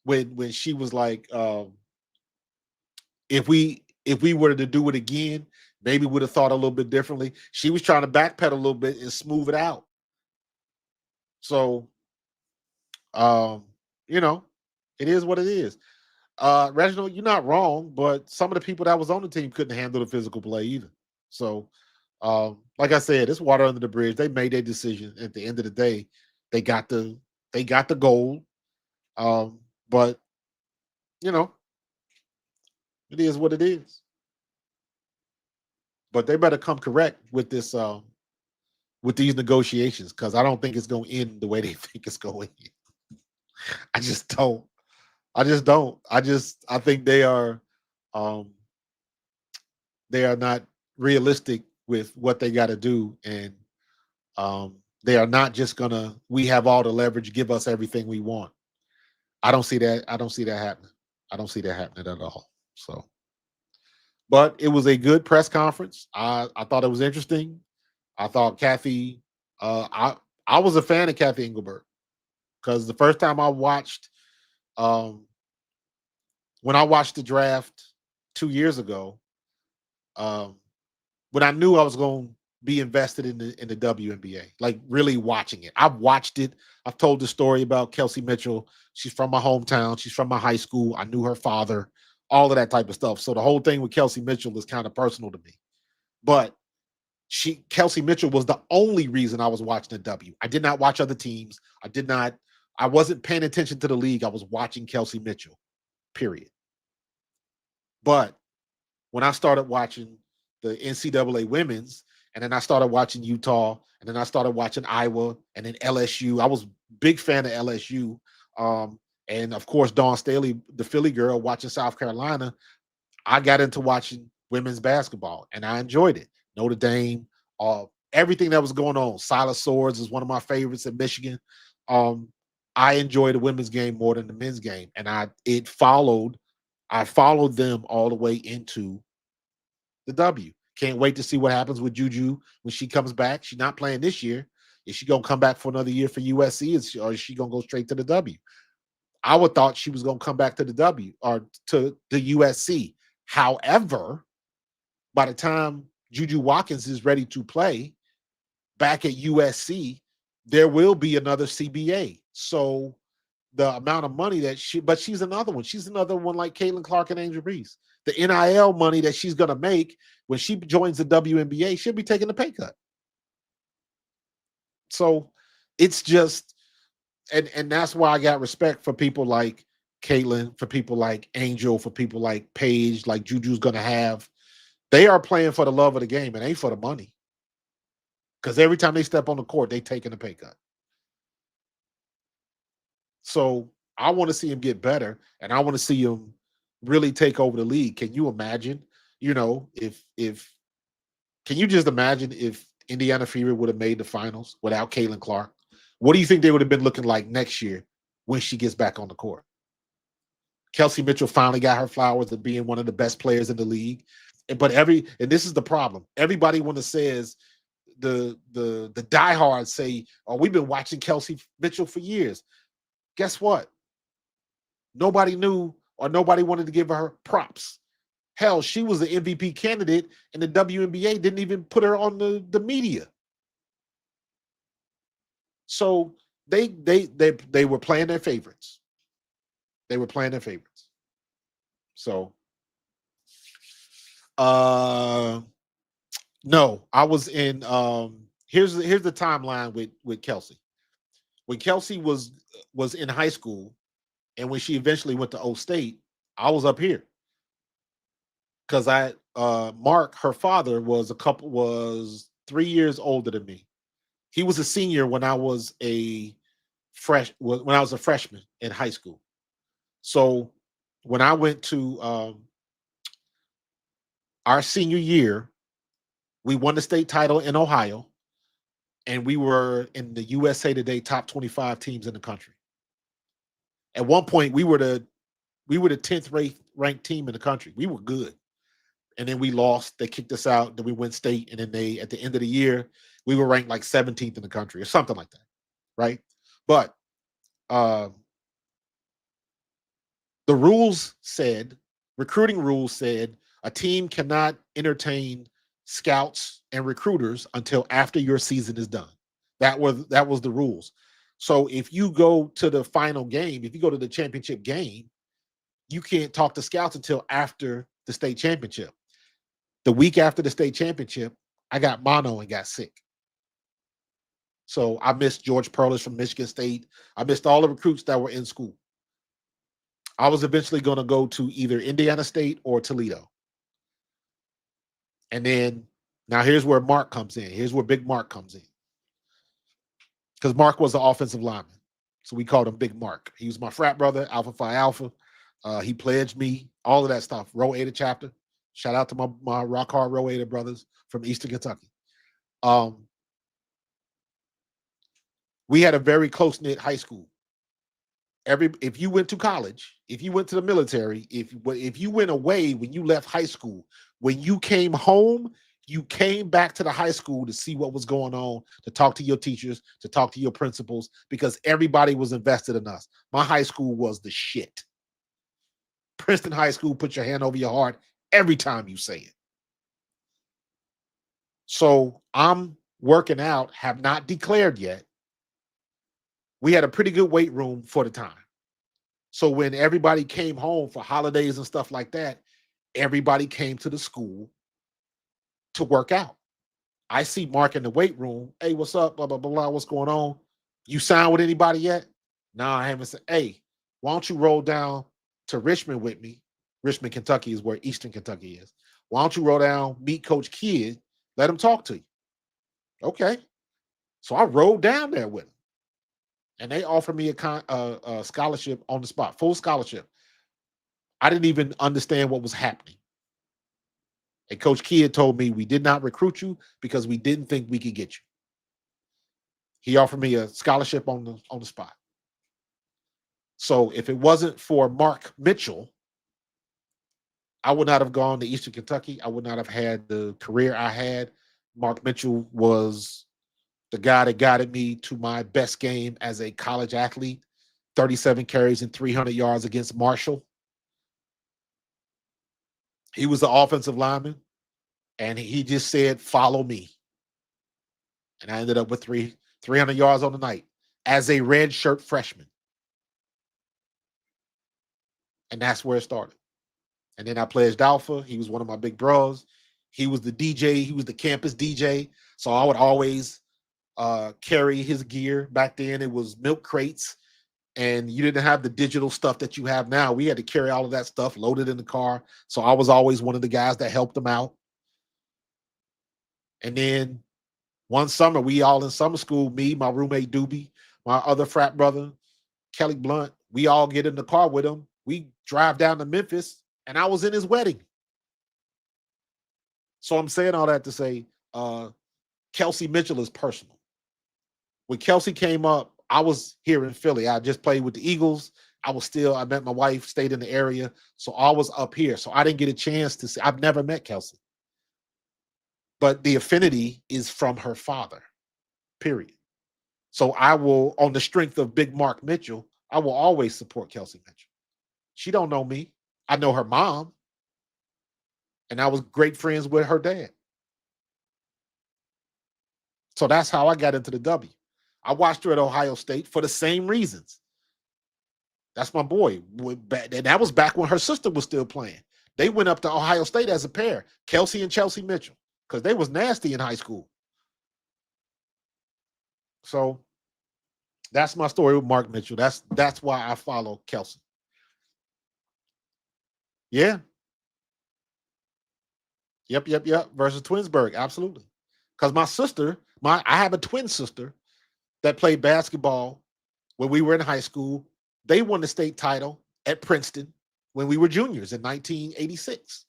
when she was like, if we were to do it again, maybe would have thought a little bit differently. She was trying to backpedal a little bit and smooth it out. So, um, you know, it is what it is. Reginald, you're not wrong, but some of the people that was on the team couldn't handle the physical play either. So, like I said, it's water under the bridge. They made their decision. At the end of the day, they got the goal. But you know, it is what it is. But they better come correct with this, with these negotiations, because I don't think it's going to end the way they think it's going to end. I just don't. I just don't. I think um, they are not realistic with what they got to do, and they are not just gonna. We have all the leverage. Give us everything we want. I don't see that. I don't see that happening. I don't see that happening at all. So, but it was a good press conference. I thought it was interesting. I thought Cathy. I was a fan of Cathy Engelbert, because the first time I watched, um, when I watched the draft 2 years ago, um, when I knew I was going to be invested in the WNBA, like really watching it. I've watched it. I've told the story about Kelsey Mitchell. She's from my hometown. She's from my high school. I knew her father, all of that type of stuff. So the whole thing with Kelsey Mitchell is kind of personal to me. But Kelsey Mitchell was the only reason I was watching the W. I did not watch other teams. I wasn't paying attention to the league. I was watching Kelsey Mitchell, period. But when I started watching the NCAA women's, and then I started watching Utah, and then I started watching Iowa, and then LSU. I was a big fan of LSU. And of course, Dawn Staley, the Philly girl, watching South Carolina. I got into watching women's basketball, and I enjoyed it. Notre Dame, everything that was going on. Silas Swords is one of my favorites at Michigan. Um, I enjoy the women's game more than the men's game, and I followed them all the way into the W. Can't wait to see what happens with Juju when she comes back. She's not playing this year. Is she gonna come back for another year for USC, or is she gonna go straight to the W? I would thought she was gonna come back to the W, or to the USC. However, by the time Juju Watkins is ready to play back at USC, there will be another CBA. So the amount of money but she's another one. She's another one like Caitlin Clark and Angel Reese. The NIL money that she's going to make when she joins the WNBA, she'll be taking a pay cut. So it's just, and that's why I got respect for people like Caitlin, for people like Angel, for people like Paige, like Juju's going to have. They are playing for the love of the game. It ain't for the money. Because every time they step on the court, they taking a pay cut. So I want to see him get better, and I want to see him really take over the league. Can you imagine? If can you just imagine if Indiana Fever would have made the finals without Caitlin Clark? What do you think they would have been looking like next year when she gets back on the court? Kelsey Mitchell finally got her flowers of being one of the best players in the league. But and this is the problem. Everybody when it says the diehards say, "Oh, we've been watching Kelsey Mitchell for years." Guess what? Nobody knew, or nobody wanted to give her props. Hell, she was the MVP candidate, and the WNBA didn't even put her on the media. So they were playing their favorites. They were playing their favorites. So no, I was in here's the timeline with Kelsey. When Kelsey was in high school, and when she eventually went to O State, I was up here. Because Mark, her father, was 3 years older than me. He was a senior when I was a freshman in high school. So when I went to our senior year, we won the state title in Ohio, and we were in the USA Today top 25 teams in the country. At one point, we were the 10th ranked team in the country. We were good. And then we lost. They kicked us out. Then we went state. And then they, at the end of the year, we were ranked like 17th in the country or something like that. Right. But uh, the rules said, recruiting rules said, a team cannot entertain scouts and recruiters until after your season is done. That was the rules. So if you go to the final game, if you go to the championship game, you can't talk to scouts until after the state championship. The week after the state championship, I got mono and got sick. So I missed George Perlis from Michigan State. I missed all the recruits that were in school. I was eventually going to go to either Indiana State or Toledo. And then now here's where Mark comes in. Here's where Big Mark comes in. Because Mark was the offensive lineman. So we called him Big Mark. He was my frat brother, Alpha Phi Alpha. He pledged me, all of that stuff. Row Ada chapter. Shout out to my rock hard Row Ada brothers from Eastern Kentucky. We had a very close-knit high school. If you went to college, if you went to the military, if you went away when you left high school, when you came home, you came back to the high school to see what was going on, to talk to your teachers, to talk to your principals, because everybody was invested in us. My high school was the shit. Princeton High School, put your hand over your heart every time you say it. So I'm working out, have not declared yet. We had a pretty good weight room for the time. So when everybody came home for holidays and stuff like that, everybody came to the school to work out. I see Mark in the weight room. Hey, what's up? Blah, blah, blah, blah. What's going on? You signed with anybody yet? No, I haven't said, hey, why don't you roll down to Richmond with me? Richmond, Kentucky is where Eastern Kentucky is. Why don't you roll down, meet Coach Kidd, let him talk to you? Okay. So I rode down there with him. And they offered me a scholarship on the spot, full scholarship. I didn't even understand what was happening. And Coach Kidd told me, we did not recruit you because we didn't think we could get you. He offered me a scholarship on the spot. So if it wasn't for Mark Mitchell, I would not have gone to Eastern Kentucky. I would not have had the career I had. Mark Mitchell was the guy that guided me to my best game as a college athlete, 37 carries and 300 yards against Marshall. He was the offensive lineman, and he just said, follow me. And I ended up with 300 yards on the night as a red shirt freshman. And that's where it started. And then I pledged Alpha. He was one of my big bros. He was the DJ. He was the campus DJ. So I would always carry his gear. Back then, it was milk crates, and you didn't have the digital stuff that you have now. We had to carry all of that stuff loaded in the car. So I was always one of the guys that helped them out. And then one summer, we all in summer school, me, my roommate Doobie, my other frat brother, Kelly Blunt, we all get in the car with him. We drive down to Memphis, and I was in his wedding. So I'm saying all that to say, Kelsey Mitchell is personal. When Kelsey came up, I was here in Philly. I just played with the Eagles. I met my wife, stayed in the area. So I was up here. So I didn't get a chance to see. I've never met Kelsey. But the affinity is from her father, period. So I will, on the strength of Big Mark Mitchell, I will always support Kelsey Mitchell. She don't know me. I know her mom. And I was great friends with her dad. So that's how I got into the W. I watched her at Ohio State for the same reasons. That's my boy. And that was back when her sister was still playing. They went up to Ohio State as a pair, Kelsey and Chelsea Mitchell, because they was nasty in high school. So that's my story with Mark Mitchell. That's why I follow Kelsey. Yeah. Yep. Versus Twinsburg. Absolutely. Because my sister, I have a twin sister that played basketball when we were in high school. They won the state title at Princeton when we were juniors in 1986.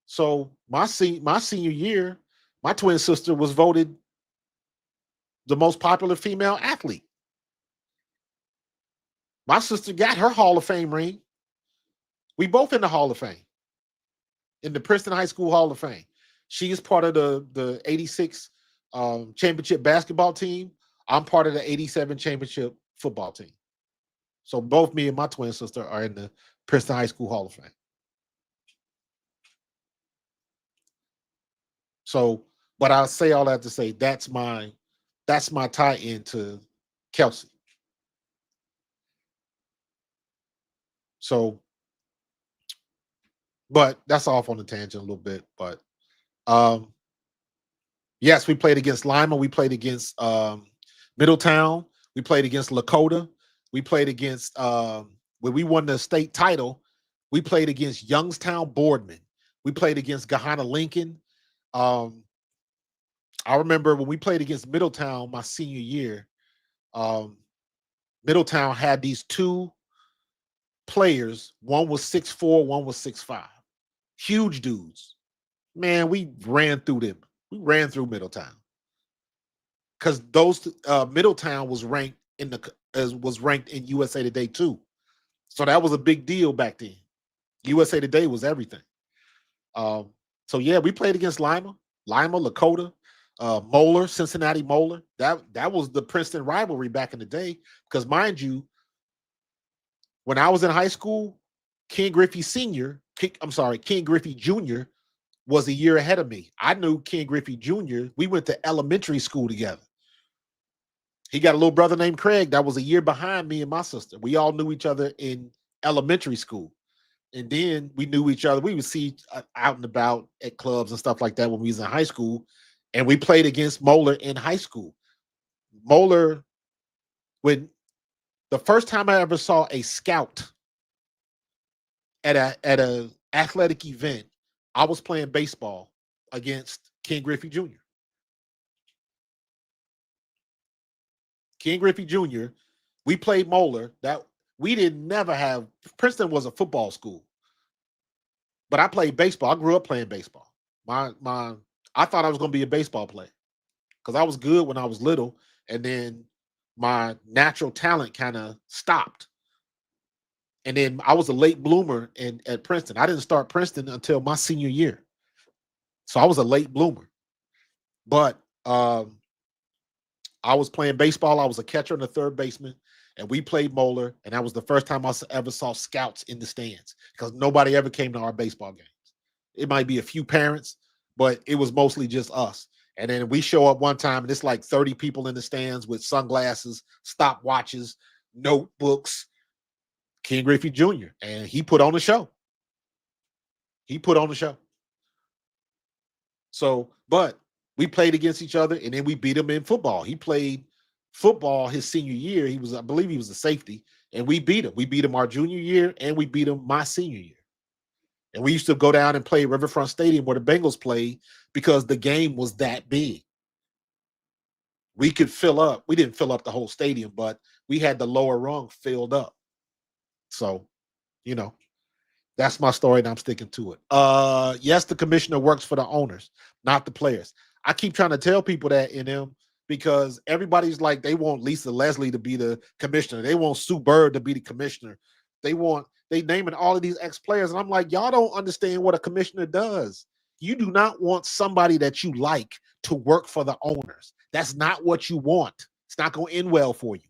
So my senior year, my twin sister was voted the most popular female athlete. My sister got her Hall of Fame ring. We both in the Hall of Fame, in the Princeton High School Hall of Fame. She is part of the 86 championship basketball team. I'm part of the 87 championship football team. So both me and my twin sister are in the Princeton High School Hall of Fame. So, but I say all that to say that's my tie into Kelsey. So, but that's off on the tangent a little bit. But yes, we played against Lima. We played against Middletown. We played against Lakota. We played against when we won the state title. We played against Youngstown Boardman. We played against Gahanna Lincoln. I remember when we played against Middletown my senior year. Middletown had these two players. One was 6'4", one was 6'5". Huge dudes. Man, we ran through them. We ran through Middletown because those Middletown was ranked in USA Today too. So that was a big deal back then. USA Today was everything. So yeah, we played against Lima, Lakota, Moeller, Cincinnati Moeller. That was the Princeton rivalry back in the day. Because mind you, when I was in high school, Ken Griffey Jr. was a year ahead of me. I knew Ken Griffey Jr. We went to elementary school together. He got a little brother named Craig that was a year behind me and my sister. We all knew each other in elementary school. And then we knew each other. We would see out and about at clubs and stuff like that when we was in high school. And we played against Moeller in high school. Moeller, when the first time I ever saw a scout at a athletic event, I was playing baseball against Ken Griffey Jr. Ken Griffey Jr. We played Moeller. That we didn't never have. Princeton was a football school, but I played baseball. I grew up playing baseball. I thought I was going to be a baseball player because I was good when I was little, and then my natural talent kind of stopped. And then I was a late bloomer at Princeton. I didn't start Princeton until my senior year, so I was a late bloomer. But I was playing baseball. I was a catcher and a third baseman, and we played Moeller. And that was the first time I ever saw scouts in the stands because nobody ever came to our baseball games. It might be a few parents, but it was mostly just us. And then we show up one time, and it's like 30 people in the stands with sunglasses, stopwatches, notebooks. Ken Griffey Jr. And he put on the show. So, but we played against each other, and then we beat him in football. He played football his senior year. I believe he was a safety, and we beat him. We beat him our junior year, and we beat him my senior year. And we used to go down and play Riverfront Stadium where the Bengals played because the game was that big. We could fill up. We didn't fill up the whole stadium, but we had the lower rung filled up. So, that's my story, and I'm sticking to it. Yes, the commissioner works for the owners, not the players. I keep trying to tell people that in them because everybody's like they want Lisa Leslie to be the commissioner. They want Sue Bird to be the commissioner. They naming all of these ex-players, and I'm like, y'all don't understand what a commissioner does. You do not want somebody that you like to work for the owners. That's not what you want. It's not going to end well for you.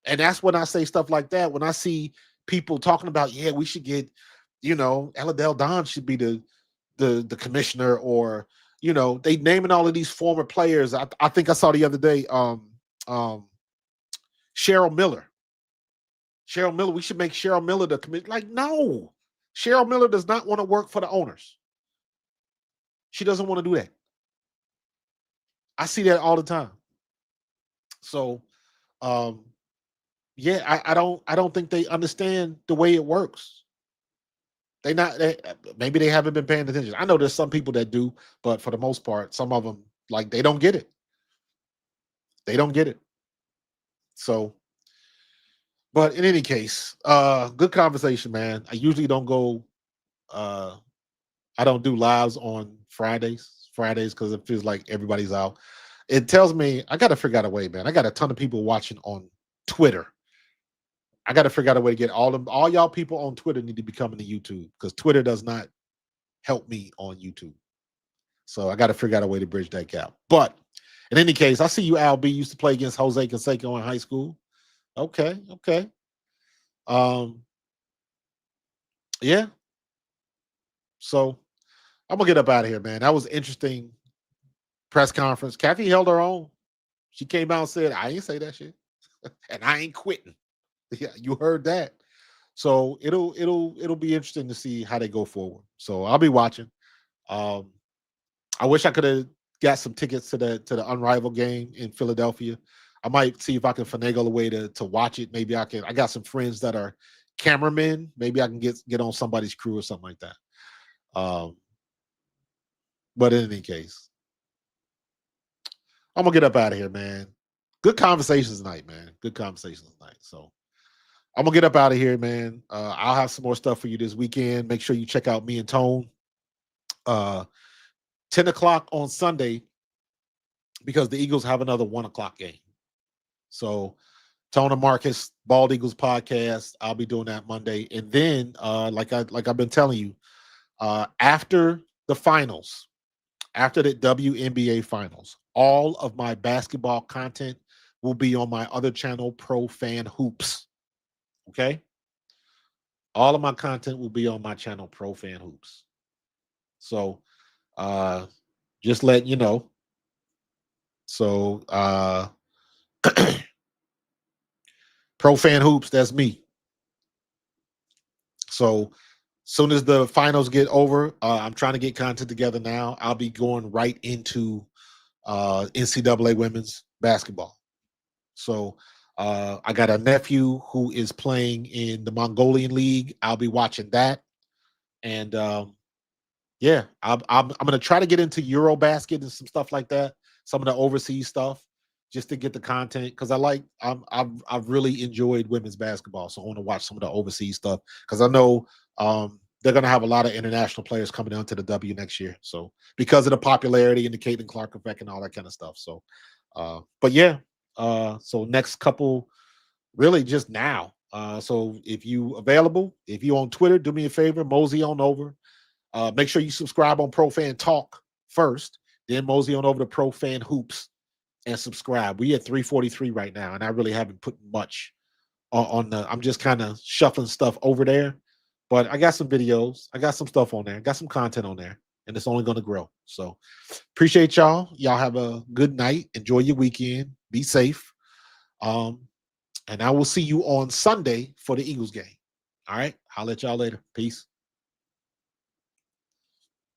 And that's when I say stuff like that. When I see people talking about, yeah, we should get, Ella Del Don should be the commissioner, or they naming all of these former players. I think I saw the other day, Cheryl Miller. We should make Cheryl Miller the commissioner. Like, no, Cheryl Miller does not want to work for the owners. She doesn't want to do that. I see that all the time. So, yeah, I don't think they understand the way it works. Maybe they haven't been paying attention. I know there's some people that do, but for the most part, some of them, like, they don't get it. They don't get it. So, but in any case, good conversation, man. I usually don't go, I don't do lives on Fridays because it feels like everybody's out. It tells me I got to figure out a way, man. I got a ton of people watching on Twitter. I got to figure out a way to get all y'all people on Twitter need to be coming to YouTube because Twitter does not help me on YouTube. So I got to figure out a way to bridge that gap. But in any case, I see you, Al B, used to play against Jose Canseco in high school. Okay, okay. Yeah. So I'm gonna get up out of here, man. That was interesting press conference. Cathy held her own. She came out and said, "I ain't say that shit, and I ain't quitting." Yeah, you heard that. So it'll be interesting to see how they go forward. So I'll be watching. Um, I wish I could have got some tickets to the Unrivaled game in Philadelphia. I might see if I can finagle a way to watch it. Maybe I can. I got some friends that are cameramen. Maybe I can get on somebody's crew or something like that. Um, but in any case, I'm gonna get up out of here, man. Good conversations tonight, man. Good conversations tonight. So I'm gonna get up out of here, man. I'll have some more stuff for you this weekend. Make sure you check out me and Tone. 10 o'clock on Sunday because the Eagles have another 1 o'clock game. So Tone and Marcus, Bald Eagles podcast. I'll be doing that Monday. And then like I've been telling you, after the finals, after the WNBA finals, all of my basketball content will be on my other channel, Pro Fan Hoops. Okay? All of my content will be on my channel, Pro Fan Hoops. So just letting you know. So Pro Fan Hoops, that's me. So soon as the finals get over, I'm trying to get content together now. I'll be going right into NCAA women's basketball. So I got a nephew who is playing in the Mongolian League. I'll be watching that. And yeah, I'm going to try to get into Eurobasket and some stuff like that, some of the overseas stuff, just to get the content because I've really enjoyed women's basketball, so I want to watch some of the overseas stuff because I know they're going to have a lot of international players coming down to the W next year. So because of the popularity and the Caitlin Clark effect and all that kind of stuff. So, but yeah, so next couple, really just now. So if you available, if you on Twitter, do me a favor, mosey on over. Make sure you subscribe on Pro Fan Talk first, then mosey on over to Pro Fan Hoops and subscribe. We at 343 right now, and I really haven't put much on the. I'm just kind of shuffling stuff over there, but I got some videos, I got some stuff on there, got some content on there, and it's only going to grow. So appreciate y'all. Y'all have a good night. Enjoy your weekend. Be safe. And I will see you on Sunday for the Eagles game. All right. I'll let y'all later. Peace.